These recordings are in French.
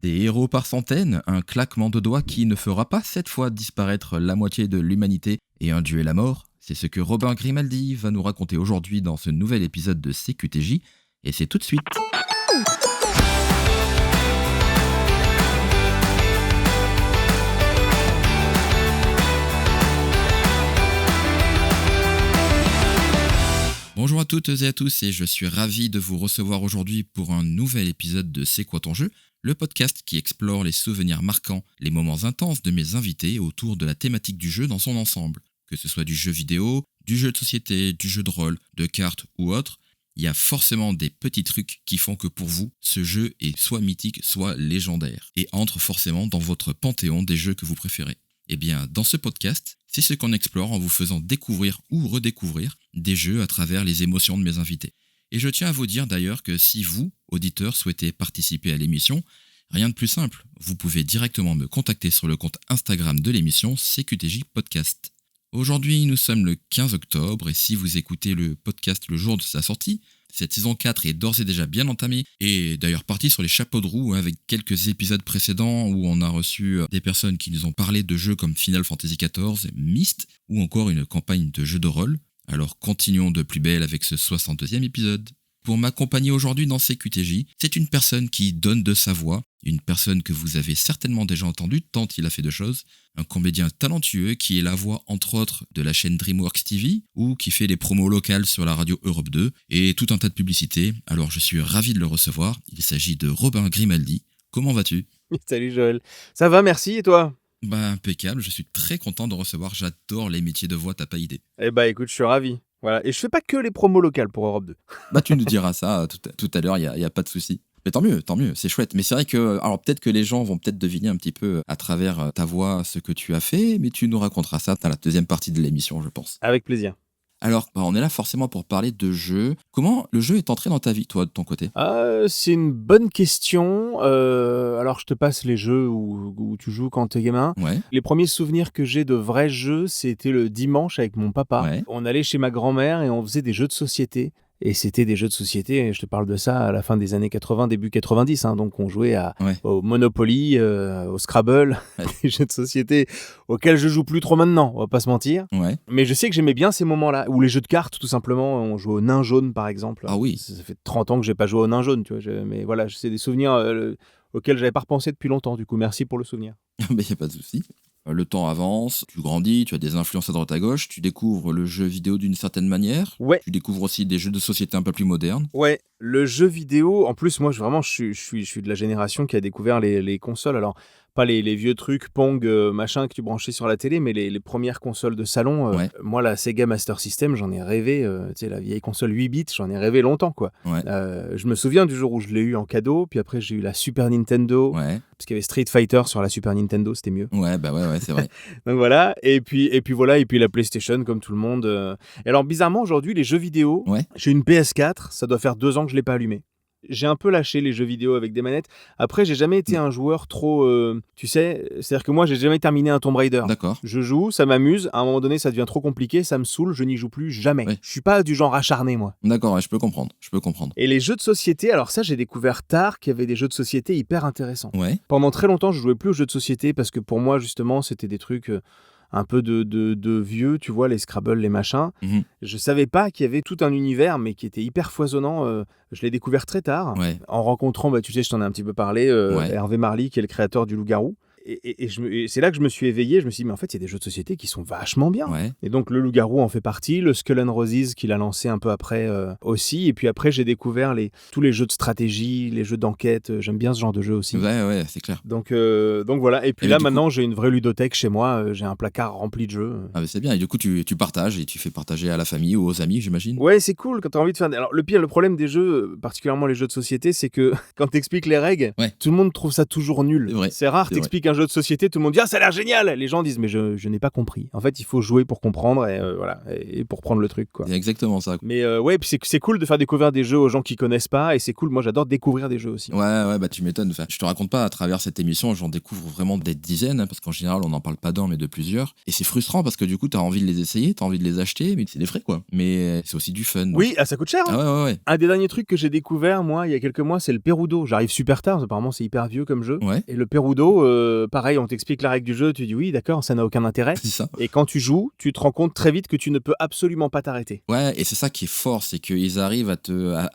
Des héros par centaines, un claquement de doigts qui ne fera pas cette fois disparaître la moitié de l'humanité et un duel à mort. C'est ce que Robin Grimaldi va nous raconter aujourd'hui dans ce nouvel épisode de CQTJ, et c'est tout de suite. Bonjour à toutes et à tous, et je suis ravi de vous recevoir aujourd'hui pour un nouvel épisode de C'est quoi ton jeu ? Le podcast qui explore les souvenirs marquants, les moments intenses de mes invités autour de la thématique du jeu dans son ensemble. Que ce soit du jeu vidéo, du jeu de société, du jeu de rôle, de cartes ou autre, il y a forcément des petits trucs qui font que pour vous, ce jeu est soit mythique, soit légendaire, et entre forcément dans votre panthéon des jeux que vous préférez. Eh bien, dans ce podcast, c'est ce qu'on explore en vous faisant découvrir ou redécouvrir des jeux à travers les émotions de mes invités. Et je tiens à vous dire d'ailleurs que si vous, auditeurs, souhaitez participer à l'émission, rien de plus simple, vous pouvez directement me contacter sur le compte Instagram de l'émission CQTJ Podcast. Aujourd'hui, nous sommes le 15 octobre et si vous écoutez le podcast le jour de sa sortie, cette saison 4 est d'ores et déjà bien entamée et d'ailleurs partie sur les chapeaux de roue avec quelques épisodes précédents où on a reçu des personnes qui nous ont parlé de jeux comme Final Fantasy XIV, Myst ou encore une campagne de jeux de rôle. Alors continuons de plus belle avec ce 62e épisode. Pour m'accompagner aujourd'hui dans CQTJ, c'est une personne qui donne de sa voix, une personne que vous avez certainement déjà entendue tant il a fait de choses, un comédien talentueux qui est la voix entre autres de la chaîne DreamWorks TV ou qui fait les promos locales sur la radio Europe 2 et tout un tas de publicités. Alors je suis ravi de le recevoir, il s'agit de Robin Grimaldi. Comment vas-tu ? Salut Joël, ça va merci et toi ? Impeccable, je suis très content de recevoir, j'adore les métiers de voix, t'as pas idée. Écoute, je suis ravi. Voilà. Et je fais pas que les promos locales pour Europe 2. Tu nous diras ça tout à l'heure, il y a pas de souci. Mais tant mieux, c'est chouette. Mais c'est vrai que, alors peut-être que les gens vont peut-être deviner un petit peu à travers ta voix ce que tu as fait, mais tu nous raconteras ça dans la deuxième partie de l'émission, je pense. Avec plaisir. Alors, on est là forcément pour parler de jeu. Comment le jeu est entré dans ta vie, toi, de ton côté ? C'est une bonne question. Alors, je te passe les jeux où tu joues quand t'es gamin. Ouais. Les premiers souvenirs que j'ai de vrais jeux, c'était le dimanche avec mon papa. Ouais. On allait chez ma grand-mère et on faisait des jeux de société. Et c'était des jeux de société, je te parle de ça à la fin des années 80, début 90. Donc, on jouait au Monopoly, au Scrabble, des jeux de société auxquels je joue plus trop maintenant, on va pas se mentir. Ouais. Mais je sais que j'aimais bien ces moments-là. Ou les jeux de cartes, tout simplement. On jouait au nain jaune, par exemple. Ah oui. Ça fait 30 ans que j'ai pas joué au nain jaune, tu vois. Mais voilà, c'est des souvenirs auxquels j'avais pas repensé depuis longtemps. Du coup, merci pour le souvenir. Mais y a pas de souci. Le temps avance, tu grandis, tu as des influences à droite à gauche, tu découvres le jeu vidéo d'une certaine manière. Ouais. Tu découvres aussi des jeux de société un peu plus modernes. Ouais, le jeu vidéo, en plus, moi, je suis de la génération qui a découvert les consoles. Alors, pas les vieux trucs Pong, machin, que tu branchais sur la télé, mais les premières consoles de salon. Ouais. Moi, la Sega Master System, j'en ai rêvé. Tu sais, la vieille console 8 bits, j'en ai rêvé longtemps, quoi. Ouais. Je me souviens du jour où je l'ai eu en cadeau, puis après, j'ai eu la Super Nintendo. Ouais. Parce qu'il y avait Street Fighter sur la Super Nintendo, c'était mieux. Ouais, c'est vrai. Donc voilà, et puis voilà, et puis la PlayStation comme tout le monde. Et alors bizarrement aujourd'hui les jeux vidéo, Ouais. j'ai une PS4, ça doit faire 2 ans que je l'ai pas allumé. J'ai un peu lâché les jeux vidéo avec des manettes. Après, j'ai jamais été un joueur trop, tu sais, c'est-à-dire que moi j'ai jamais terminé un Tomb Raider. D'accord. Je joue, ça m'amuse. À un moment donné, ça devient trop compliqué, ça me saoule, je n'y joue plus jamais. Ouais. Je suis pas du genre acharné moi. D'accord, ouais, je peux comprendre. Et Et les jeux de société, alors ça j'ai découvert tard qu'il y avait des jeux de société hyper intéressants. ouais. Pendant très longtemps, je jouais plus aux jeux de société parce que pour moi, justement, c'était des trucs un peu de vieux, tu vois, les Scrabble, les machins. Mhm. Je savais pas qu'il y avait tout un univers, mais qui était hyper foisonnant. Je l'ai découvert très tard, Ouais. en rencontrant, tu sais, je t'en ai un petit peu parlé, Ouais. Hervé Marly, qui est le créateur du Loup-Garou. Et c'est là que je me suis éveillé. Je me suis dit, mais en fait, il y a des jeux de société qui sont vachement bien. Ouais. Et donc, le Loup-Garou en fait partie, le Skull and Roses qu'il a lancé un peu après aussi. Et puis après, j'ai découvert tous les jeux de stratégie, les jeux d'enquête. J'aime bien ce genre de jeu aussi. Ouais, c'est clair. Donc voilà. Et puis Et là, du maintenant, j'ai une vraie ludothèque chez moi. J'ai un placard rempli de jeux. Ah, mais c'est bien. Et du coup, tu partages et tu fais partager à la famille ou aux amis, j'imagine. Ouais, c'est cool quand t'as envie de faire. Alors, le problème des jeux, particulièrement les jeux de société, c'est que quand t'expliques les règles, Ouais. tout le monde trouve ça toujours nul. C'est vrai, C'est rare, c'est t'expliques un jeu jeu de société, tout le monde dit « Ah, ça a l'air génial !» Les gens disent « Mais je n'ai pas compris. » En fait, il faut jouer pour comprendre et pour prendre le truc, quoi. C'est exactement ça. Mais puis c'est cool de faire découvrir des jeux aux gens qui connaissent pas, et c'est cool, moi j'adore découvrir des jeux aussi. Ouais, bah tu m'étonnes. Enfin, je te raconte pas, à travers cette émission, j'en découvre vraiment des dizaines, parce qu'en général, on n'en parle pas d'un, mais de plusieurs. Et c'est frustrant parce que du coup, t'as envie de les essayer, t'as envie de les acheter, mais c'est des frais, quoi. Mais c'est aussi du fun. Donc. Oui, ça coûte cher. Hein. Ah ouais. Un des derniers trucs que j'ai découvert, moi, il y a quelques mois, c'est le Perudo. J'arrive super tard, apparemment c'est hyper vieux comme jeu. Ouais. Et le Perudo, pareil, on t'explique la règle du jeu, tu dis oui, d'accord, ça n'a aucun intérêt. C'est ça. Et quand tu joues, tu te rends compte très vite que tu ne peux absolument pas t'arrêter. Ouais, et c'est ça qui est fort, c'est qu'ils arrivent à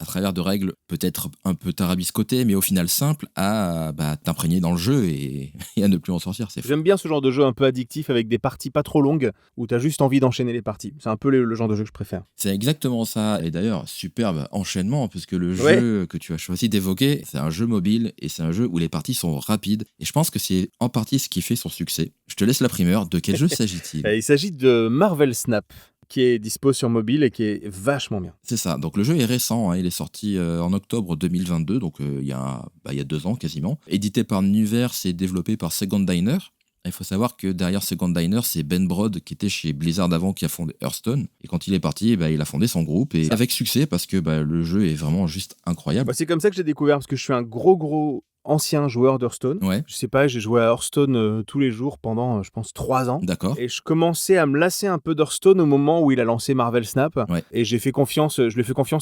travers de règles peut-être un peu tarabiscotées, mais au final simples, à t'imprégner dans le jeu et à ne plus en sortir. C'est fort. J'aime bien ce genre de jeu un peu addictif avec des parties pas trop longues où t'as juste envie d'enchaîner les parties. C'est un peu le genre de jeu que je préfère. C'est exactement ça. Et d'ailleurs, superbe enchaînement, puisque le jeu que tu as choisi d'évoquer, c'est un jeu mobile et c'est un jeu où les parties sont rapides. Et je pense que c'est en partie ce qui fait son succès. Je te laisse la primeur. De quel jeu s'agit-il ? Il s'agit de Marvel Snap, qui est dispo sur mobile et qui est vachement bien. C'est ça. Donc le jeu est récent, hein. Il est sorti en octobre 2022, donc il y a 2 ans quasiment. Édité par Nuverse et développé par Second Diner. Il faut savoir que derrière Second Diner, c'est Ben Brode qui était chez Blizzard avant, qui a fondé Hearthstone. Et quand il est parti, il a fondé son groupe, et avec succès, parce que le jeu est vraiment juste incroyable. C'est comme ça que j'ai découvert, parce que je suis un gros ancien joueur d'Hearthstone. Ouais. Je sais pas, j'ai joué à Hearthstone tous les jours pendant, je pense, 3 ans. D'accord. Et je commençais à me lasser un peu d'Hearthstone au moment où il a lancé Marvel Snap. Ouais. Et je lui ai fait confiance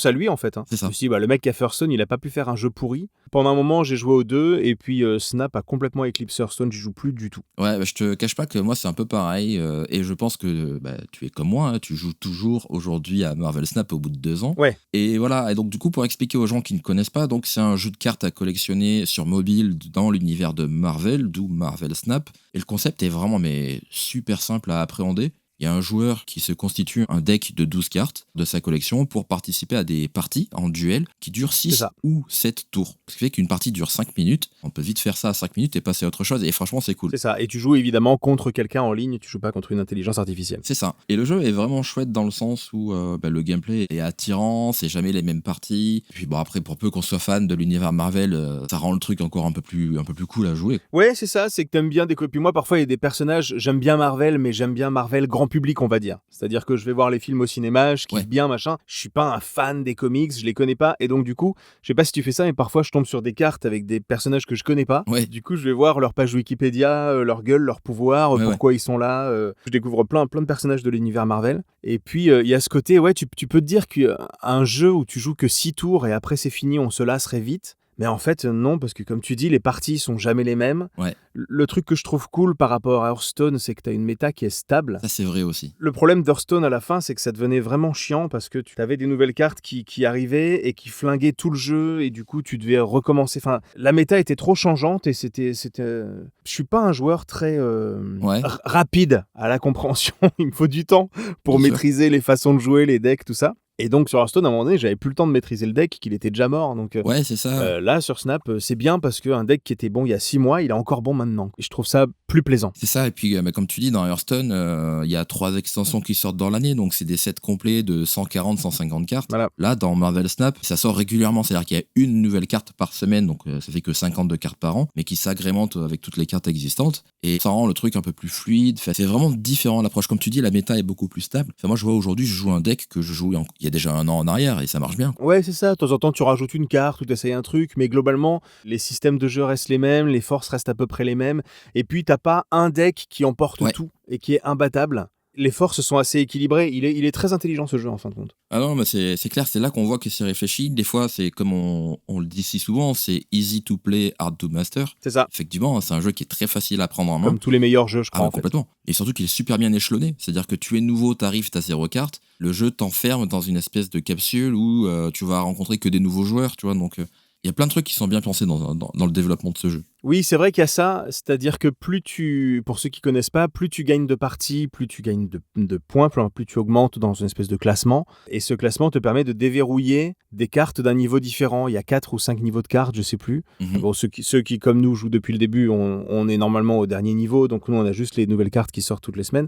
à lui, en fait. Hein. C'est ça. Je me suis dit, le mec qui a fait Hearthstone, il a pas pu faire un jeu pourri. Pendant un moment, j'ai joué aux deux, et puis Snap a complètement éclipsé Hearthstone, j'y joue plus du tout. Ouais, je te cache pas que moi, c'est un peu pareil. Et je pense que tu es comme moi, hein, tu joues toujours aujourd'hui à Marvel Snap au bout de 2 ans. Ouais. Et voilà, et donc du coup, pour expliquer aux gens qui ne connaissent pas, donc c'est un jeu de cartes à collectionner sur mobile dans l'univers de Marvel, d'où Marvel Snap. Et le concept est vraiment super simple à appréhender. Il y a un joueur qui se constitue un deck de 12 cartes de sa collection pour participer à des parties en duel qui durent 6 ou 7 tours. Ce qui fait qu'une partie dure 5 minutes. On peut vite faire ça à 5 minutes et passer à autre chose. Et franchement, c'est cool. C'est ça. Et tu joues évidemment contre quelqu'un en ligne. Tu joues pas contre une intelligence artificielle. C'est ça. Et le jeu est vraiment chouette dans le sens où le gameplay est attirant. C'est jamais les mêmes parties. Et puis après, pour peu qu'on soit fan de l'univers Marvel, ça rend le truc encore un peu plus cool à jouer. Ouais, c'est ça. C'est que t'aimes bien puis moi, parfois, il y a des personnages. J'aime bien Marvel, mais j'aime bien Marvel grand public, on va dire. C'est-à-dire que je vais voir les films au cinéma, je kiffe bien, machin. Je suis pas un fan des comics, je les connais pas. Et donc, du coup, je sais pas si tu fais ça, mais parfois, je tombe sur des cartes avec des personnages que je connais pas. Ouais. Du coup, je vais voir leur page Wikipédia, leur gueule, leur pouvoir, pourquoi ils sont là. Je découvre plein de personnages de l'univers Marvel. Et puis, il y a ce côté, tu peux te dire qu'un jeu où tu joues que 6 tours et après c'est fini, on se lasserait vite. Mais en fait, non, parce que comme tu dis, les parties sont jamais les mêmes. Ouais. Le truc que je trouve cool par rapport à Hearthstone, c'est que tu as une méta qui est stable. Ça, c'est vrai aussi. Le problème d'Hearthstone à la fin, c'est que ça devenait vraiment chiant parce que tu avais des nouvelles cartes qui arrivaient et qui flinguaient tout le jeu et du coup, tu devais recommencer. Enfin, la méta était trop changeante et c'était... Je suis pas un joueur très rapide à la compréhension. Il me faut du temps pour maîtriser les façons de jouer, les decks, tout ça. Et donc sur Hearthstone, à un moment donné, j'avais plus le temps de maîtriser le deck, qu'il était déjà mort. Donc, ouais, c'est ça. Là, sur Snap, c'est bien parce qu'un deck qui était bon il y a 6 mois, il est encore bon maintenant. Et je trouve ça plus plaisant. C'est ça, et puis comme tu dis, dans Hearthstone, il y a 3 extensions qui sortent dans l'année, donc c'est des sets complets de 140, 150 cartes. Voilà. Là, dans Marvel Snap, ça sort régulièrement, c'est-à-dire qu'il y a une nouvelle carte par semaine, donc ça fait que 52 cartes par an, mais qui s'agrémente avec toutes les cartes existantes, et ça rend le truc un peu plus fluide. Enfin, c'est vraiment différent l'approche. Comme tu dis, la méta est beaucoup plus stable. Enfin, moi, je vois aujourd'hui, je joue un deck que je joue il y a déjà 1 an en arrière, et ça marche bien. Ouais, c'est ça. De temps en temps, tu rajoutes une carte ou tu essayes un truc, mais globalement, les systèmes de jeu restent les mêmes, les forces restent à peu près les mêmes, et puis t'as pas un deck qui emporte tout et qui est imbattable. Les forces sont assez équilibrées. Il est très intelligent ce jeu en fin de compte. Ah non, mais c'est clair, c'est là qu'on voit que c'est réfléchi. Des fois, c'est comme on le dit si souvent, c'est easy to play, hard to master. C'est ça. Effectivement, c'est un jeu qui est très facile à prendre en main. Comme tous les meilleurs jeux, je crois. Complètement. Et surtout qu'il est super bien échelonné. C'est-à-dire que tu es nouveau, t'arrives, t'as 0 cartes. Le jeu t'enferme dans une espèce de capsule où tu vas rencontrer que des nouveaux joueurs, tu vois. Donc, il y a plein de trucs qui sont bien pensés dans le développement de ce jeu. Oui, c'est vrai qu'il y a ça, c'est-à-dire que pour ceux qui connaissent pas, plus tu gagnes de parties, plus tu gagnes de points, plus tu augmentes dans une espèce de classement. Et ce classement te permet de déverrouiller des cartes d'un niveau différent. Il y a 4 ou 5 niveaux de cartes, je sais plus. Mm-hmm. Bon, ceux qui, comme nous, jouent depuis le début, on est normalement au dernier niveau, donc nous, on a juste les nouvelles cartes qui sortent toutes les semaines.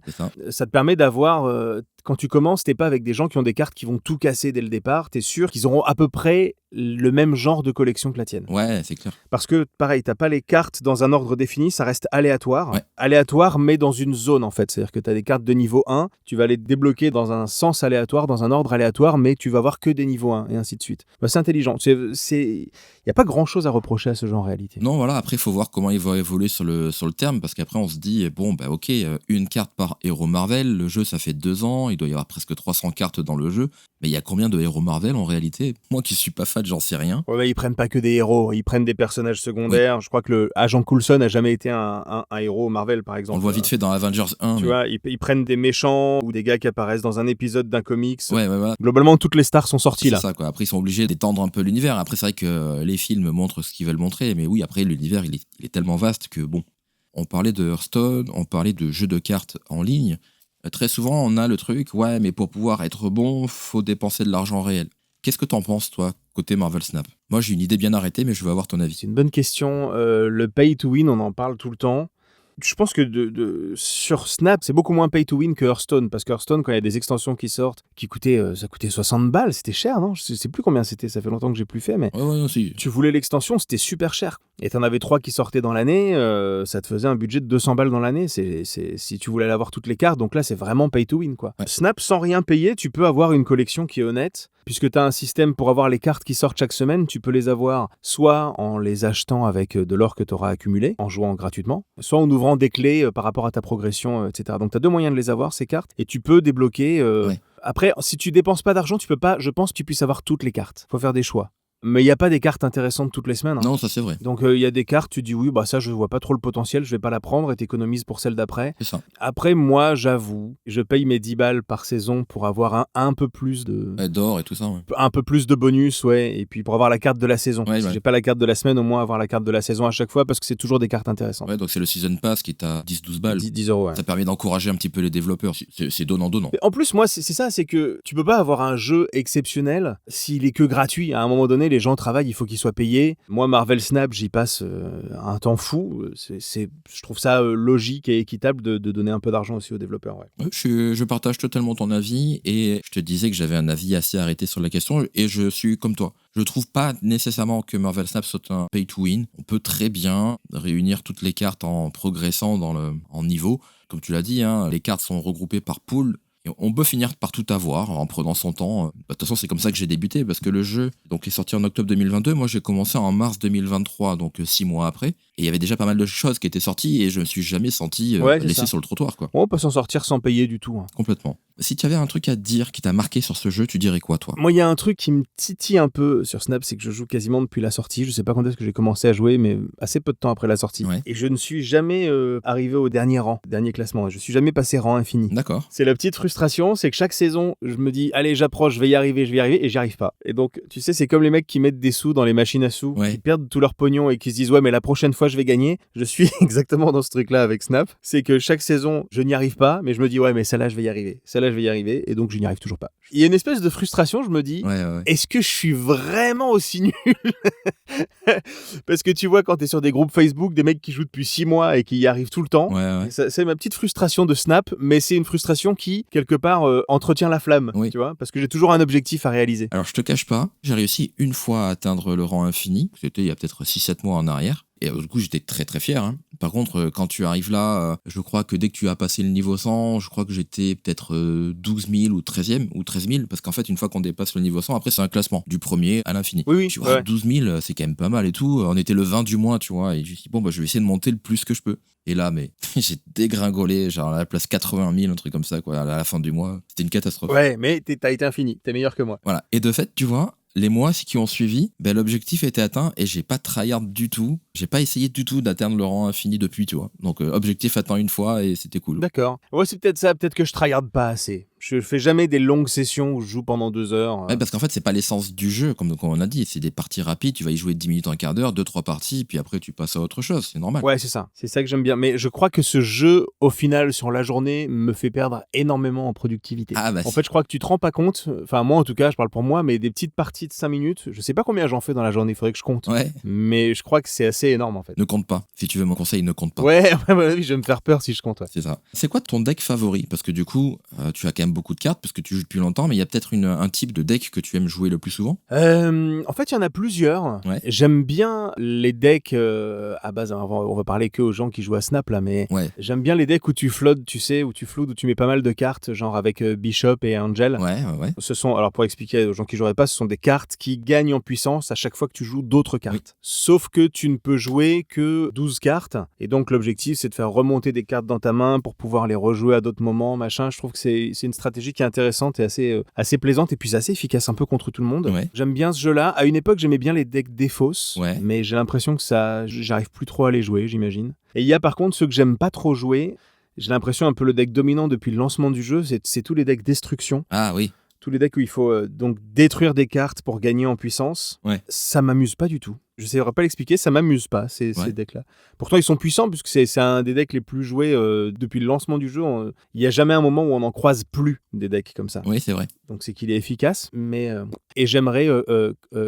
Ça te permet d'avoir... quand tu commences, t'es pas avec des gens qui ont des cartes qui vont tout casser dès le départ. T'es sûr qu'ils auront à peu près le même genre de collection que la tienne. Ouais, c'est clair. Parce que, pareil, t'as pas les cartes dans un ordre défini, ça reste aléatoire. Ouais. Aléatoire, mais dans une zone, en fait. C'est-à-dire que tu as des cartes de niveau 1, tu vas les débloquer dans un sens aléatoire, dans un ordre aléatoire, mais tu vas avoir que des niveaux 1, et ainsi de suite. C'est intelligent. Il n'y a pas grand-chose à reprocher à ce jeu en réalité. Non, voilà, après, il faut voir comment il va évoluer sur le terme, parce qu'après, on se dit, ok, une carte par héros Marvel, le jeu, ça fait 2 ans, il doit y avoir presque 300 cartes dans le jeu, mais il y a combien de héros Marvel en réalité ? Moi qui suis pas fan, j'en sais rien. Ouais, mais ils prennent pas que des héros, ils prennent des personnages secondaires. Oui. Je crois que le Agent Coulson n'a jamais été un héros Marvel, par exemple. On le voit vite fait dans Avengers 1. Tu vois, ils prennent des méchants ou des gars qui apparaissent dans un épisode d'un comics. Ouais, voilà. Globalement, toutes les stars sont sorties là. C'est ça, quoi. Après, ils sont obligés d'étendre un peu l'univers. Après, c'est vrai que les films montrent ce qu'ils veulent montrer, mais oui, après, l'univers, il est tellement vaste que bon. On parlait de Hearthstone, on parlait de jeux de cartes en ligne. Très souvent, on a le truc, ouais, mais pour pouvoir être bon, faut dépenser de l'argent réel. Qu'est-ce que t'en penses, toi, côté Marvel Snap ? Moi, j'ai une idée bien arrêtée, mais je veux avoir ton avis. C'est une bonne question. Le pay to win, on en parle tout le temps. Je pense que sur Snap, c'est beaucoup moins pay to win que Hearthstone. Parce que Hearthstone, quand il y a des extensions qui sortent, ça coûtait 60 balles, c'était cher, non ? Je sais plus combien c'était, ça fait longtemps que j'ai plus fait, mais aussi. Tu voulais l'extension, c'était super cher. Et t'en avais 3 qui sortaient dans l'année, ça te faisait un budget de 200 balles dans l'année. Si tu voulais avoir toutes les cartes, donc là, c'est vraiment pay to win, quoi. Ouais. Snap, sans rien payer, tu peux avoir une collection qui est honnête. Puisque tu as un système pour avoir les cartes qui sortent chaque semaine, tu peux les avoir soit en les achetant avec de l'or que tu auras accumulé, en jouant gratuitement, soit en ouvrant des clés par rapport à ta progression, etc. Donc tu as 2 moyens de les avoir, ces cartes, et tu peux débloquer... Ouais. Après, si tu dépenses pas d'argent, tu peux pas... Je pense que tu puisses avoir toutes les cartes. Faut faire des choix. Mais il n'y a pas des cartes intéressantes toutes les semaines. Hein. Non, ça c'est vrai. Donc il y a des cartes, tu dis oui, bah ça je vois pas trop le potentiel, je vais pas la prendre et t'économises pour celle d'après. C'est ça. Après, moi, j'avoue, je paye mes 10 balles par saison pour avoir un peu plus d'or et tout ça, ouais. Un peu plus de bonus, ouais, et puis pour avoir la carte de la saison. Ouais, si j'ai pas la carte de la semaine, au moins avoir la carte de la saison à chaque fois parce que c'est toujours des cartes intéressantes. Ouais, donc c'est le Season Pass qui t'a 10-12 balles. 10 euros, ouais. Ça permet d'encourager un petit peu les développeurs. C'est donnant-donnant. En plus, moi, c'est ça, c'est que tu peux pas avoir un jeu exceptionnel s'il est que gratuit. À un moment donné, les gens travaillent, il faut qu'ils soient payés. Moi, Marvel Snap, j'y passe un temps fou. Je trouve ça logique et équitable de donner un peu d'argent aussi aux développeurs. Ouais. Ouais, je partage totalement ton avis et je te disais que j'avais un avis assez arrêté sur la question et je suis comme toi. Je trouve pas nécessairement que Marvel Snap soit un pay to win. On peut très bien réunir toutes les cartes en progressant en niveau. Comme tu l'as dit, hein, les cartes sont regroupées par pool. Et on peut finir par tout avoir en prenant son temps. De toute façon, c'est comme ça que j'ai débuté parce que le jeu est sorti en octobre 2022. Moi, j'ai commencé en mars 2023, donc 6 mois après. Et il y avait déjà pas mal de choses qui étaient sorties et je me suis jamais senti laissé sur le trottoir, quoi. On peut s'en sortir sans payer du tout. Hein. Complètement. Si tu avais un truc à dire qui t'a marqué sur ce jeu, tu dirais quoi, toi ? Moi, il y a un truc qui me titille un peu sur Snap, c'est que je joue quasiment depuis la sortie. Je sais pas quand est-ce que j'ai commencé à jouer, mais assez peu de temps après la sortie. Ouais. Et je ne suis jamais arrivé au dernier rang, dernier classement. Je suis jamais passé rang infini. D'accord. C'est la petite frustration, c'est que chaque saison, je me dis, allez, j'approche, je vais y arriver, et j'y arrive pas. Et donc, tu sais, c'est comme les mecs qui mettent des sous dans les machines à sous, qui perdent tout leur pognon et qui se disent, ouais, mais la prochaine fois, je vais gagner. Je suis exactement dans ce truc-là avec Snap. C'est que chaque saison, je n'y arrive pas, mais je me dis, ouais, mais celle-là, je vais y arriver. Celle-là, je vais y arriver. Et donc, je n'y arrive toujours pas. Il y a une espèce de frustration, je me dis, est-ce que je suis vraiment aussi nul ? Parce que tu vois, quand t'es sur des groupes Facebook, des mecs qui jouent depuis 6 mois et qui y arrivent tout le temps, c'est ma petite frustration de Snap, mais c'est une frustration qui, quelque part, entretient la flamme, tu vois, parce que j'ai toujours un objectif à réaliser. Alors, je te cache pas, j'ai réussi une fois à atteindre le rang infini, c'était il y a peut-être 6-7 mois en arrière. Et du coup, j'étais très très fier. Hein. Par contre, quand tu arrives là, je crois que dès que tu as passé le niveau 100, je crois que j'étais peut-être 12 000 ou 13e ou 13 000. Parce qu'en fait, une fois qu'on dépasse le niveau 100, après, c'est un classement du premier à l'infini. Oui, tu vois, 12 000, c'est quand même pas mal et tout. On était le 20 du mois, tu vois. Et je me suis dit, bon, bah, je vais essayer de monter le plus que je peux. Et là, mais j'ai dégringolé, genre à la place 80 000, un truc comme ça, quoi, à la fin du mois. C'était une catastrophe. Ouais, mais t'as été infini. T'es meilleur que moi. Voilà. Et de fait, tu vois, les mois qui ont suivi, l'objectif était atteint et j'ai pas tryhard du tout. J'ai pas essayé du tout d'atteindre le rang infini depuis, tu vois. Donc, objectif atteint une fois et c'était cool. D'accord. Ouais, c'est peut-être ça. Peut-être que je tryhard pas assez. Je fais jamais des longues sessions où je joue pendant 2 heures. Ouais, parce qu'en fait, c'est pas l'essence du jeu, comme on a dit. C'est des parties rapides. Tu vas y jouer 10 minutes, un quart d'heure, 2-3 parties, puis après, tu passes à autre chose. C'est normal. Ouais, c'est ça. C'est ça que j'aime bien. Mais je crois que ce jeu, au final, sur la journée, me fait perdre énormément en productivité. Ah, bah, en fait, je crois que tu te rends pas compte. Enfin, moi, en tout cas, je parle pour moi, mais des petites parties de 5 minutes, je sais pas combien j'en fais dans la journée. Il faudrait que je compte. Ouais. Mais je crois que c'est assez énorme, en fait. Ne compte pas. Si tu veux mon conseil, ne compte pas. Ouais, oui, je vais me faire peur si je compte. Ouais. C'est ça. C'est quoi ton deck favori ? Parce que du coup, tu as quand même beaucoup de cartes parce que tu joues depuis longtemps, mais il y a peut-être un type de deck que tu aimes jouer le plus souvent? En fait, il y en a plusieurs. Ouais. J'aime bien les decks à base, on va parler que aux gens qui jouent à Snap là, mais j'aime bien les decks où tu flottes, tu sais, où tu floudes, où tu mets pas mal de cartes, genre avec Bishop et Angel. Ouais. Ce sont, alors pour expliquer aux gens qui joueraient pas, ce sont des cartes qui gagnent en puissance à chaque fois que tu joues d'autres cartes. Oui. Sauf que tu ne peux jouer que 12 cartes, et donc l'objectif c'est de faire remonter des cartes dans ta main pour pouvoir les rejouer à d'autres moments, machin. Je trouve que c'est une stratégie qui est intéressante et assez plaisante, et puis c'est assez efficace un peu contre tout le monde. Ouais. J'aime bien ce jeu-là. À une époque, j'aimais bien les decks Défausse, mais j'ai l'impression que j'arrive plus trop à les jouer, j'imagine. Et il y a par contre ceux que j'aime pas trop jouer. J'ai l'impression un peu le deck dominant depuis le lancement du jeu, c'est tous les decks Destruction. Ah oui. Tous les decks où il faut donc détruire des cartes pour gagner en puissance. Ouais. Ça m'amuse pas du tout. Je ne saurais pas l'expliquer, ça m'amuse pas, ces decks-là. Pourtant, ils sont puissants, puisque c'est un des decks les plus joués depuis le lancement du jeu. Il n'y a jamais un moment où on n'en croise plus des decks comme ça. Oui, c'est vrai. Donc c'est qu'il est efficace. Et j'aimerais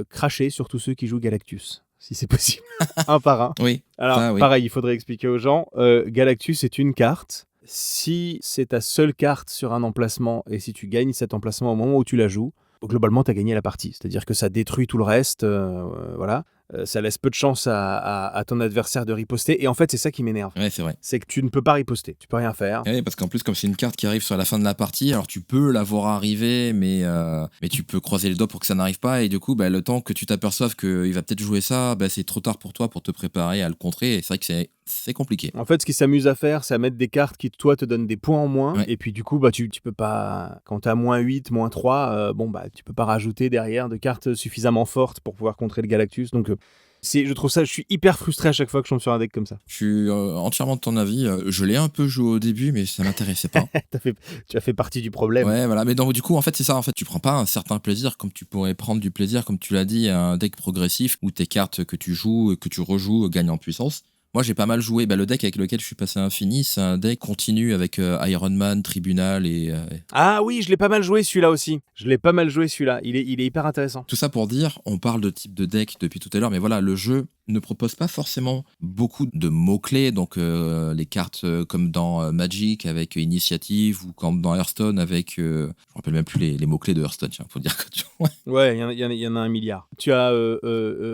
cracher sur tous ceux qui jouent Galactus, si c'est possible, un par un. Oui. Alors, pareil, il faudrait expliquer aux gens. Galactus est une carte. Si c'est ta seule carte sur un emplacement, et si tu gagnes cet emplacement au moment où tu la joues, globalement, tu as gagné la partie. C'est-à-dire que ça détruit tout le reste. Voilà. Ça laisse peu de chance à ton adversaire de riposter. Et en fait, c'est ça qui m'énerve. Ouais, c'est vrai. C'est que tu ne peux pas riposter. Tu peux rien faire. Oui, parce qu'en plus, comme c'est une carte qui arrive sur la fin de la partie, alors tu peux la voir arriver, mais tu peux croiser les doigts pour que ça n'arrive pas. Et du coup, le temps que tu t'aperçoives qu'il va peut-être jouer ça, c'est trop tard pour toi pour te préparer à le contrer. Et c'est vrai que c'est compliqué. En fait, ce qu'il s'amuse à faire, c'est à mettre des cartes qui, toi, te donnent des points en moins. Ouais. Et puis, du coup, tu peux pas... Quand tu as -8, -3, tu peux pas rajouter derrière de cartes suffisamment fortes pour pouvoir contrer le Galactus. Donc, je suis hyper frustré à chaque fois que je tombe sur un deck comme ça. Je suis entièrement de ton avis. Je l'ai un peu joué au début, mais ça m'intéressait pas. Tu as fait partie du problème. Ouais, voilà. Mais donc, du coup, en fait, c'est ça. En fait, tu prends pas un certain plaisir comme tu pourrais prendre du plaisir, comme tu l'as dit, à un deck progressif où tes cartes que tu joues et que tu rejoues gagnent en puissance. Moi, j'ai pas mal joué. Le deck avec lequel je suis passé à Infini, c'est un deck continu avec Iron Man, Tribunal et... Ah oui, je l'ai pas mal joué celui-là aussi. Il est hyper intéressant. Tout ça pour dire, on parle de type de deck depuis tout à l'heure, mais voilà, le jeu ne propose pas forcément beaucoup de mots-clés, donc les cartes comme dans Magic avec Initiative ou comme dans Hearthstone avec... je me rappelle même plus les mots-clés de Hearthstone, tiens, faut dire que tu... Ouais, il y en a un milliard. Tu as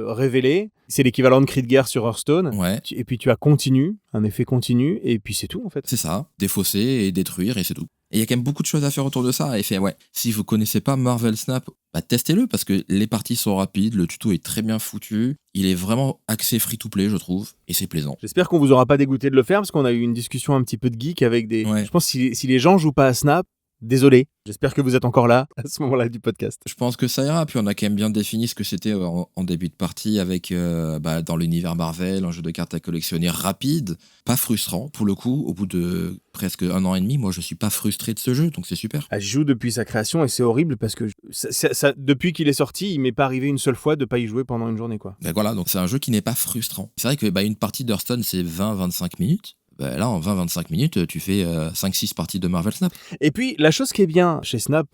Révélé, c'est l'équivalent de cri de guerre sur Hearthstone. Ouais. Et puis tu as Continu, un effet continu, et puis c'est tout en fait. C'est ça, défausser et détruire et c'est tout. Et il y a quand même beaucoup de choses à faire autour de ça. Et si vous connaissez pas Marvel Snap, testez-le parce que les parties sont rapides, le tuto est très bien foutu, il est vraiment axé free-to-play, je trouve, et c'est plaisant. J'espère qu'on vous aura pas dégoûté de le faire parce qu'on a eu une discussion un petit peu de geek avec des... Ouais. Je pense que si les gens jouent pas à Snap, désolé, j'espère que vous êtes encore là à ce moment-là du podcast. Je pense que ça ira, puis on a quand même bien défini ce que c'était en début de partie avec, dans l'univers Marvel, un jeu de cartes à collectionner rapide, pas frustrant pour le coup, au bout de presque 1 an et demi, moi je suis pas frustré de ce jeu, donc c'est super. Je joue depuis sa création et c'est horrible parce que depuis qu'il est sorti, il m'est pas arrivé une seule fois de pas y jouer pendant une journée, quoi. Voilà, donc c'est un jeu qui n'est pas frustrant. C'est vrai que une partie d'Hearthstone c'est 20-25 minutes. Là, en 20-25 minutes, tu fais 5-6 parties de Marvel Snap. Et puis, la chose qui est bien chez Snap,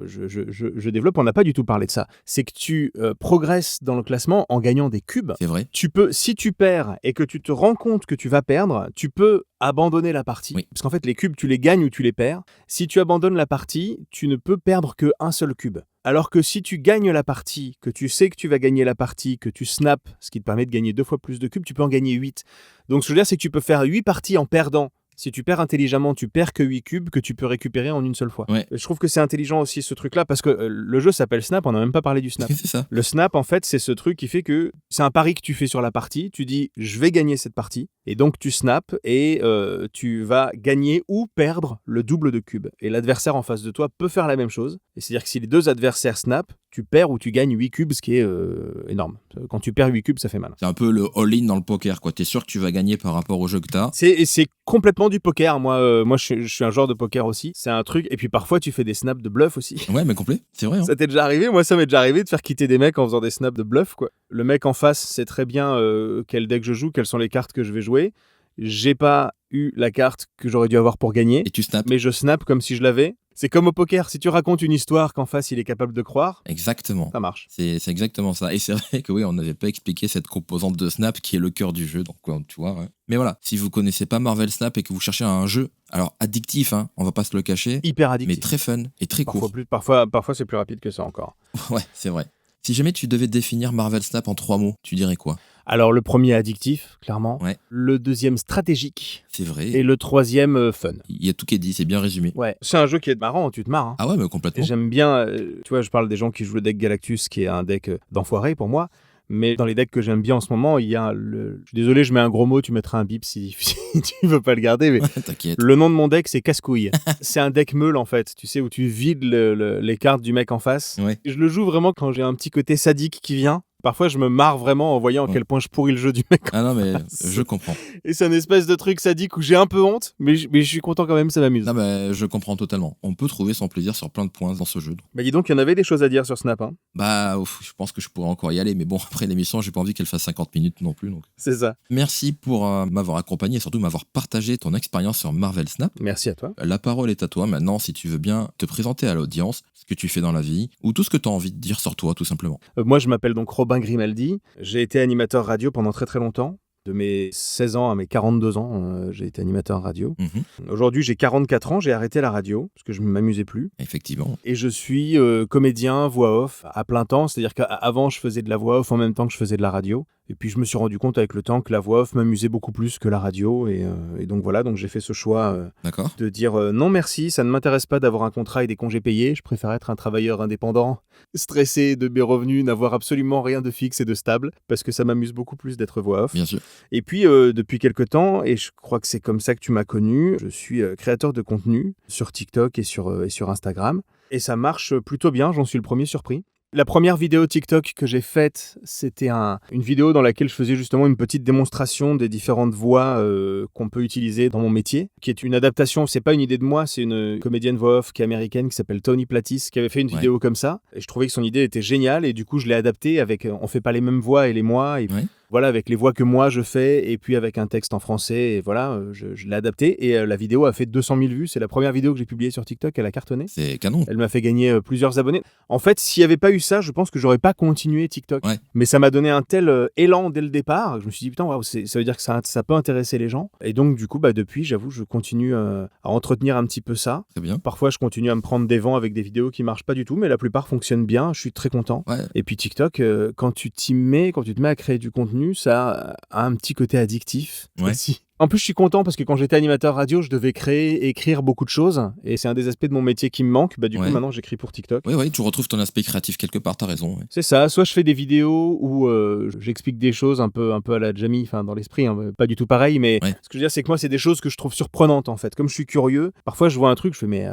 je développe, on n'a pas du tout parlé de ça, c'est que tu progresses dans le classement en gagnant des cubes. C'est vrai. Si tu perds et que tu te rends compte que tu vas perdre, tu peux abandonner la partie. Oui. Parce qu'en fait, les cubes, tu les gagnes ou tu les perds. Si tu abandonnes la partie, tu ne peux perdre qu'un seul cube. Alors que si tu gagnes la partie, que tu sais que tu vas gagner la partie, que tu snaps, ce qui te permet de gagner 2 fois plus de cubes, tu peux en gagner 8. Donc ce que je veux dire, c'est que tu peux faire 8 parties en perdant. Si tu perds intelligemment, tu perds que 8 cubes que tu peux récupérer en une seule fois. Ouais. Je trouve que c'est intelligent aussi ce truc-là parce que le jeu s'appelle Snap, on n'a même pas parlé du Snap. C'est ça. Le Snap, en fait, c'est ce truc qui fait que c'est un pari que tu fais sur la partie. Tu dis, je vais gagner cette partie. Et donc tu snaps et tu vas gagner ou perdre le double de cubes. Et l'adversaire en face de toi peut faire la même chose. Et c'est-à-dire que si les deux adversaires snap, tu perds ou tu gagnes 8 cubes, ce qui est énorme. Quand tu perds 8 cubes, ça fait mal. C'est un peu le all-in dans le poker, quoi. T'es sûr que tu vas gagner par rapport au jeu que t'as. C'est complètement du poker. Moi je suis un joueur de poker aussi. C'est un truc. Et puis parfois, tu fais des snaps de bluff aussi. Ouais, mais complet. C'est vrai. Hein. Ça t'est déjà arrivé? Moi, ça m'est déjà arrivé de faire quitter des mecs en faisant des snaps de bluff, quoi. Le mec en face sait très bien quel deck je joue, quelles sont les cartes que je vais jouer. J'ai pas eu la carte que j'aurais dû avoir pour gagner. Et tu snaps. Mais je snap comme si je l'avais. C'est comme au poker, si tu racontes une histoire qu'en face il est capable de croire, exactement. Ça marche. C'est exactement ça. Et c'est vrai que oui, on n'avait pas expliqué cette composante de Snap qui est le cœur du jeu. Donc, tu vois. Ouais. Mais voilà, si vous connaissez pas Marvel Snap et que vous cherchez un jeu, alors addictif, hein, on va pas se le cacher, Hyper addictif. mais très fun et très court. Parfois c'est plus rapide que ça encore. Ouais, c'est vrai. Si jamais tu devais définir Marvel Snap en 3 mots, tu dirais quoi ? Alors le premier addictif, clairement. Ouais. Le deuxième stratégique. C'est vrai. Et le troisième fun. Il y a tout qui est dit, c'est bien résumé. Ouais. C'est un jeu qui est marrant, tu te marres. Hein. Ah ouais, mais complètement. Et j'aime bien, tu vois, je parle des gens qui jouent le deck Galactus, qui est un deck d'enfoiré pour moi. Mais dans les decks que j'aime bien en ce moment, il y a je suis désolé, je mets un gros mot, tu mettras un bip si tu veux pas le garder. Mais t'inquiète. Le nom de mon deck, c'est Casse-couille. C'est un deck meule, en fait. Tu sais, où tu vides les cartes du mec en face. Ouais. Je le joue vraiment quand j'ai un petit côté sadique qui vient. Parfois, je me marre vraiment en voyant à quel point je pourris le jeu du mec. Ah non, mais je comprends. Et c'est un espèce de truc sadique où j'ai un peu honte, mais je suis content quand même, ça m'amuse. Non, mais je comprends totalement. On peut trouver son plaisir sur plein de points dans ce jeu. Bah dis donc, il y en avait des choses à dire sur Snap. Hein. Bah, je pense que je pourrais encore y aller, mais bon, après l'émission, j'ai pas envie qu'elle fasse 50 minutes non plus. Donc. C'est ça. Merci pour m'avoir accompagné et surtout m'avoir partagé ton expérience sur Marvel Snap. Merci à toi. La parole est à toi maintenant, si tu veux bien te présenter à l'audience, ce que tu fais dans la vie, ou tout ce que tu as envie de dire sur toi, tout simplement. Moi, je m'appelle donc Robin Grimaldi. J'ai été animateur radio pendant très très longtemps. De mes 16 ans à mes 42 ans, j'ai été animateur radio. Aujourd'hui, j'ai 44 ans, j'ai arrêté la radio parce que je ne m'amusais plus. Effectivement. Et je suis comédien, voix off à plein temps. C'est-à-dire qu'avant, je faisais de la voix off en même temps que je faisais de la radio. Et puis, je me suis rendu compte avec le temps que la voix off m'amusait beaucoup plus que la radio. Et donc voilà, donc j'ai fait ce choix de dire non merci, ça ne m'intéresse pas d'avoir un contrat et des congés payés. Je préfère être un travailleur indépendant, stressé de mes revenus, n'avoir absolument rien de fixe et de stable, parce que ça m'amuse beaucoup plus d'être voix off. Bien sûr. Et puis, depuis quelques temps, et je crois que c'est comme ça que tu m'as connu, je suis créateur de contenu sur TikTok et sur Instagram. Et ça marche plutôt bien, j'en suis le premier surpris. La première vidéo TikTok que j'ai faite, c'était une vidéo dans laquelle je faisais justement une petite démonstration des différentes voix qu'on peut utiliser dans mon métier, qui est une adaptation, c'est pas une idée de moi, c'est une comédienne voix off qui est américaine qui s'appelle Tony Plattis qui avait fait une vidéo comme ça, et je trouvais que son idée était géniale, et du coup je l'ai adaptée avec, on fait pas les mêmes voix elle et moi, et voilà, avec les voix que moi je fais, et puis avec un texte en français, et voilà, je l'ai adapté, et la vidéo a fait 200 000 vues, c'est la première vidéo que j'ai publiée sur TikTok, elle a cartonné. C'est canon. Elle m'a fait gagner plusieurs abonnés. En fait, s'il n'y avait pas eu ça, je pense que j'aurais pas continué TikTok. Ouais. Mais ça m'a donné un tel élan dès le départ, je me suis dit, putain, waouh, ça veut dire que ça peut intéresser les gens. Et donc, du coup, depuis, j'avoue, je continue à entretenir un petit peu ça. Très bien. Parfois, je continue à me prendre des vents avec des vidéos qui marchent pas du tout, mais la plupart fonctionnent bien, je suis très content. Ouais. Et puis TikTok, quand tu te mets à créer du contenu, ça a un petit côté addictif aussi. En plus, je suis content parce que quand j'étais animateur radio, je devais écrire beaucoup de choses. Et c'est un des aspects de mon métier qui me manque. Du coup, maintenant, j'écris pour TikTok. Oui, tu retrouves ton aspect créatif quelque part, t'as raison. Ouais. C'est ça. Soit je fais des vidéos où j'explique des choses un peu à la Jamie, enfin dans l'esprit, hein, pas du tout pareil. Mais ce que je veux dire, c'est que moi, c'est des choses que je trouve surprenantes en fait. Comme je suis curieux, parfois je vois un truc, je fais mais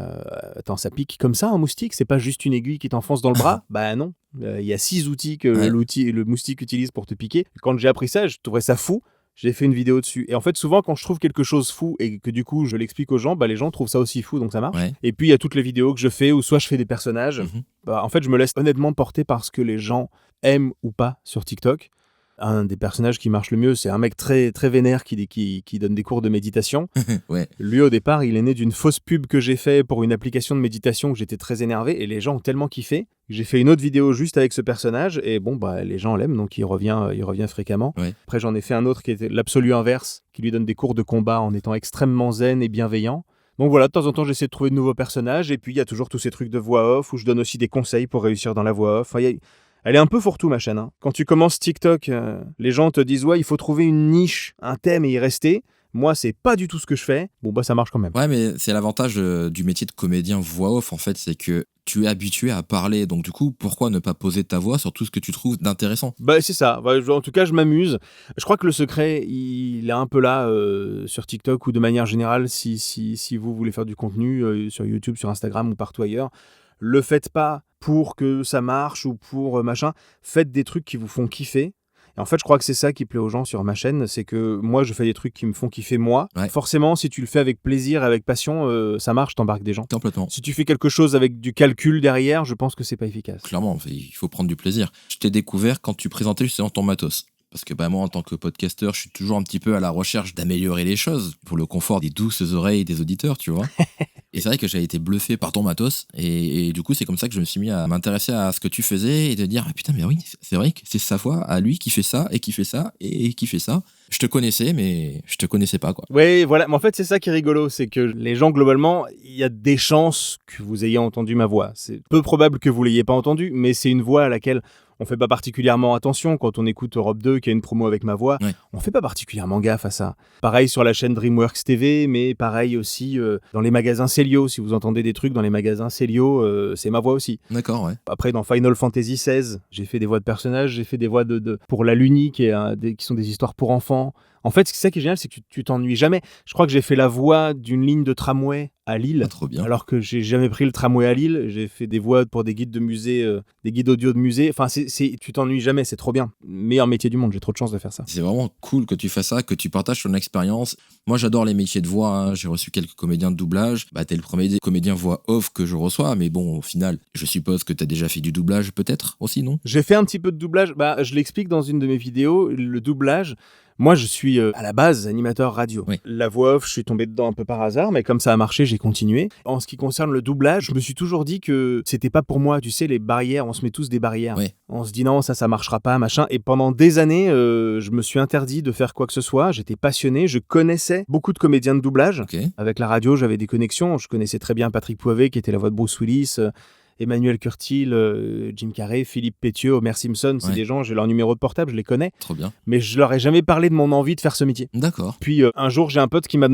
attends, ça pique comme ça un moustique? C'est pas juste une aiguille qui t'enfonce dans le bras? Bah non. Il y a 6 outils que le moustique utilise pour te piquer. Quand j'ai appris ça, je trouvais ça fou. J'ai fait une vidéo dessus. Et en fait, souvent, quand je trouve quelque chose fou et que du coup, je l'explique aux gens, les gens trouvent ça aussi fou, donc ça marche. Ouais. Et puis, il y a toutes les vidéos que je fais où soit je fais des personnages. En fait, je me laisse honnêtement porter par ce que les gens aiment ou pas sur TikTok. Un des personnages qui marche le mieux, c'est un mec très, très vénère qui donne des cours de méditation. Lui, au départ, il est né d'une fausse pub que j'ai fait pour une application de méditation où j'étais très énervé et les gens ont tellement kiffé. J'ai fait une autre vidéo juste avec ce personnage et les gens l'aiment, donc il revient fréquemment. Ouais. Après, j'en ai fait un autre qui était l'absolu inverse, qui lui donne des cours de combat en étant extrêmement zen et bienveillant. Donc voilà, de temps en temps, j'essaie de trouver de nouveaux personnages et puis il y a toujours tous ces trucs de voix off où je donne aussi des conseils pour réussir dans la voix off. Elle est un peu fourre-tout, ma chaîne. Hein. Quand tu commences TikTok, les gens te disent « Ouais, il faut trouver une niche, un thème et y rester ». Moi, c'est pas du tout ce que je fais. Ça marche quand même. Ouais, mais c'est l'avantage du métier de comédien voix off, en fait, c'est que tu es habitué à parler. Donc, du coup, pourquoi ne pas poser ta voix sur tout ce que tu trouves d'intéressant ? C'est ça. En tout cas, je m'amuse. Je crois que le secret, il est un peu là sur TikTok ou de manière générale, si vous voulez faire du contenu sur YouTube, sur Instagram ou partout ailleurs. Le faites pas pour que ça marche ou pour machin. Faites des trucs qui vous font kiffer. Et en fait, je crois que c'est ça qui plaît aux gens sur ma chaîne, c'est que moi, je fais des trucs qui me font kiffer moi. Ouais. Forcément, si tu le fais avec plaisir et avec passion, ça marche, t'embarques des gens. Complètement. Si tu fais quelque chose avec du calcul derrière, je pense que c'est pas efficace. Clairement, il faut prendre du plaisir. Je t'ai découvert quand tu présentais justement ton matos. Parce que moi, en tant que podcasteur, je suis toujours un petit peu à la recherche d'améliorer les choses pour le confort des douces oreilles des auditeurs, tu vois. Et c'est vrai que j'avais été bluffé par ton matos. Et du coup, c'est comme ça que je me suis mis à m'intéresser à ce que tu faisais et de dire, ah putain, mais oui, c'est vrai que c'est sa voix à lui qui fait ça et qui fait ça et qui fait ça. Je te connaissais, mais je te connaissais pas, quoi. Oui, voilà. Mais en fait, c'est ça qui est rigolo, c'est que les gens, globalement, il y a des chances que vous ayez entendu ma voix. C'est peu probable que vous l'ayez pas entendue, mais c'est une voix à laquelle on fait pas particulièrement attention quand on écoute Europe 2 qui a une promo avec ma voix. Ouais. On fait pas particulièrement gaffe à ça. Pareil sur la chaîne DreamWorks TV, mais pareil aussi dans les magasins Célio. Si vous entendez des trucs dans les magasins Célio, c'est ma voix aussi. D'accord, ouais. Après, dans Final Fantasy XVI, j'ai fait des voix de personnages, j'ai fait des voix pour La Luni, qui sont des histoires pour enfants. En fait, c'est ça qui est génial, c'est que tu t'ennuies jamais. Je crois que j'ai fait la voix d'une ligne de tramway à Lille, Ah, trop bien. alors que j'ai jamais pris le tramway à Lille. J'ai fait des voix pour des guides de musée, des guides audio de musée. Enfin, tu t'ennuies jamais, c'est trop bien. Meilleur métier du monde, j'ai trop de chance de faire ça. C'est vraiment cool que tu fasses ça, que tu partages ton expérience. Moi, j'adore les métiers de voix, hein. J'ai reçu quelques comédiens de doublage. T'es le premier comédien voix off que je reçois, mais bon, au final, je suppose que t'as déjà fait du doublage peut-être aussi, non ? J'ai fait un petit peu de doublage. Je l'explique dans une de mes vidéos. Le doublage, moi, je suis à la base animateur radio. Oui. La voix off, je suis tombé dedans un peu par hasard, mais comme ça a marché, j'ai continué. En ce qui concerne le doublage, je me suis toujours dit que c'était pas pour moi. Tu sais, les barrières, on se met tous des barrières. Oui. On se dit non, ça marchera pas, machin. Et pendant des années, je me suis interdit de faire quoi que ce soit. J'étais passionné, je connaissais beaucoup de comédiens de doublage. Okay. Avec la radio, j'avais des connexions. Je connaissais très bien Patrick Poivet, qui était la voix de Bruce Willis. Emmanuel Curtil, Jim Carrey, Philippe Pétieux, Homer Simpson, c'est des gens, j'ai leur numéro de portable, je les connais. Trop bien. Mais je leur ai jamais parlé de mon envie de faire ce métier. D'accord. Puis un jour, j'ai un pote qui m'a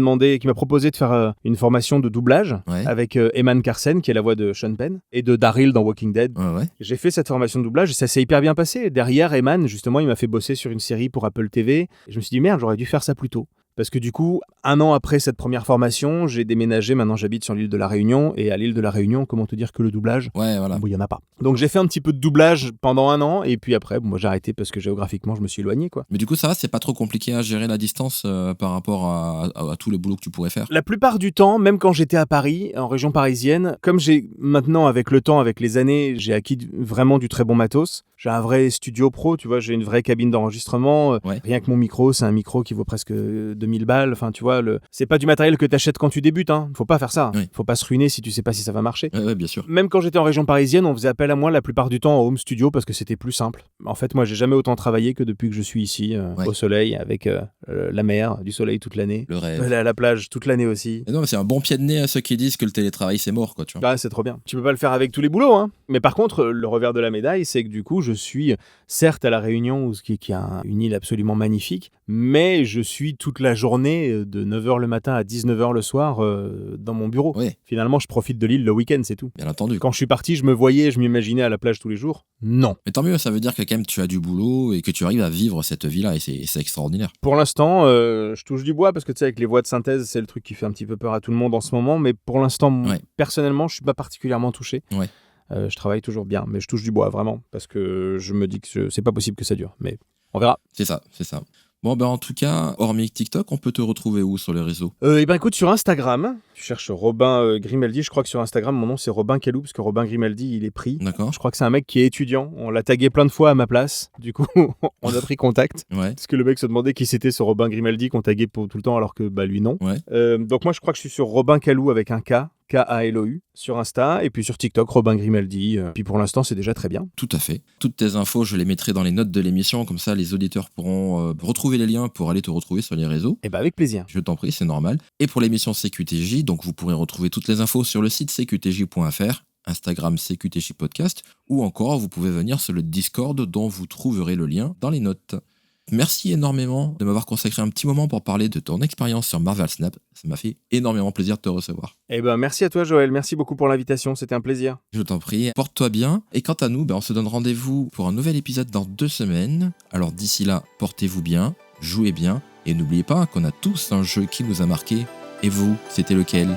proposé de faire une formation de doublage avec Eman Carsen, qui est la voix de Sean Penn, et de Daryl dans Walking Dead. Ouais. J'ai fait cette formation de doublage et ça s'est hyper bien passé. Derrière, Eman, justement, il m'a fait bosser sur une série pour Apple TV. Et je me suis dit, merde, j'aurais dû faire ça plus tôt. Parce que du coup, 1 an après cette première formation, j'ai déménagé, maintenant j'habite sur l'île de la Réunion, et à l'île de la Réunion, comment te dire que le doublage, ouais, voilà. Bon, il n'y en a pas. Donc j'ai fait un petit peu de doublage pendant 1 an, et puis après, moi j'ai arrêté parce que géographiquement, je me suis éloigné, quoi. Mais du coup, ça va, c'est pas trop compliqué à gérer la distance par rapport à tout le boulot que tu pourrais faire ? La plupart du temps, même quand j'étais à Paris, en région parisienne, comme j'ai maintenant, avec le temps, avec les années, j'ai acquis vraiment du très bon matos. J'ai un vrai studio pro, tu vois, j'ai une vraie cabine d'enregistrement. Rien que mon micro, c'est un micro qui vaut presque 2000 balles. Enfin, tu vois, c'est pas du matériel que t'achètes quand tu débutes, hein. Faut pas faire ça. Faut pas se ruiner si tu sais pas si ça va marcher. Ouais, bien sûr. Même quand j'étais en région parisienne, on faisait appel à moi la plupart du temps en home studio parce que c'était plus simple. En fait, moi, j'ai jamais autant travaillé que depuis que je suis ici, au soleil, avec la mer, du soleil toute l'année. Le rêve. À la plage toute l'année aussi. Et non, mais c'est un bon pied de nez à ceux qui disent que le télétravail, c'est mort, quoi, tu vois. Ah, c'est trop bien. Tu peux pas le faire avec tous les boulots, hein. Mais par contre, le revers de la médaille, c'est que du coup, je suis certes à La Réunion, qui a une île absolument magnifique, mais je suis toute la journée de 9h le matin à 19h le soir dans mon bureau. Oui. Finalement, je profite de l'île le week-end, c'est tout. Bien entendu. Quand je suis parti, je m'imaginais à la plage tous les jours. Non. Mais tant mieux, ça veut dire que quand même tu as du boulot et que tu arrives à vivre cette vie-là et c'est extraordinaire. Pour l'instant, je touche du bois parce que tu sais, avec les voix de synthèse, c'est le truc qui fait un petit peu peur à tout le monde en ce moment, mais pour l'instant, personnellement, je suis pas particulièrement touché. Ouais. Je travaille toujours bien, mais je touche du bois, vraiment, parce que je me dis que c'est pas possible que ça dure, mais on verra. C'est ça. Bon, en tout cas, hormis TikTok, on peut te retrouver où sur les réseaux ? Écoute, sur Instagram, tu cherches Robin Grimaldi, je crois que sur Instagram, mon nom c'est Robin Calou, parce que Robin Grimaldi, il est pris. D'accord. Je crois que c'est un mec qui est étudiant, on l'a tagué plein de fois à ma place, du coup, on a pris contact. Ouais. Parce que le mec se demandait qui c'était ce Robin Grimaldi qu'on taguait pour tout le temps, alors que lui non. Ouais. Donc moi, je crois que je suis sur Robin Calou avec un K. K-A-L-O-U, sur Insta, et puis sur TikTok, Robin Grimaldi. Puis pour l'instant, c'est déjà très bien. Tout à fait. Toutes tes infos, je les mettrai dans les notes de l'émission, comme ça les auditeurs pourront retrouver les liens pour aller te retrouver sur les réseaux. Et avec plaisir. Je t'en prie, c'est normal. Et pour l'émission CQTJ, donc vous pourrez retrouver toutes les infos sur le site cqtj.fr, Instagram CQTJ Podcast, ou encore vous pouvez venir sur le Discord dont vous trouverez le lien dans les notes. Merci énormément de m'avoir consacré un petit moment pour parler de ton expérience sur Marvel Snap. Ça m'a fait énormément plaisir de te recevoir. Merci à toi Joël, merci beaucoup pour l'invitation, c'était un plaisir. Je t'en prie, porte-toi bien. Et quant à nous, on se donne rendez-vous pour un nouvel épisode dans 2 semaines. Alors d'ici là, portez-vous bien, jouez bien, et n'oubliez pas qu'on a tous un jeu qui nous a marqué. Et vous, c'était lequel ?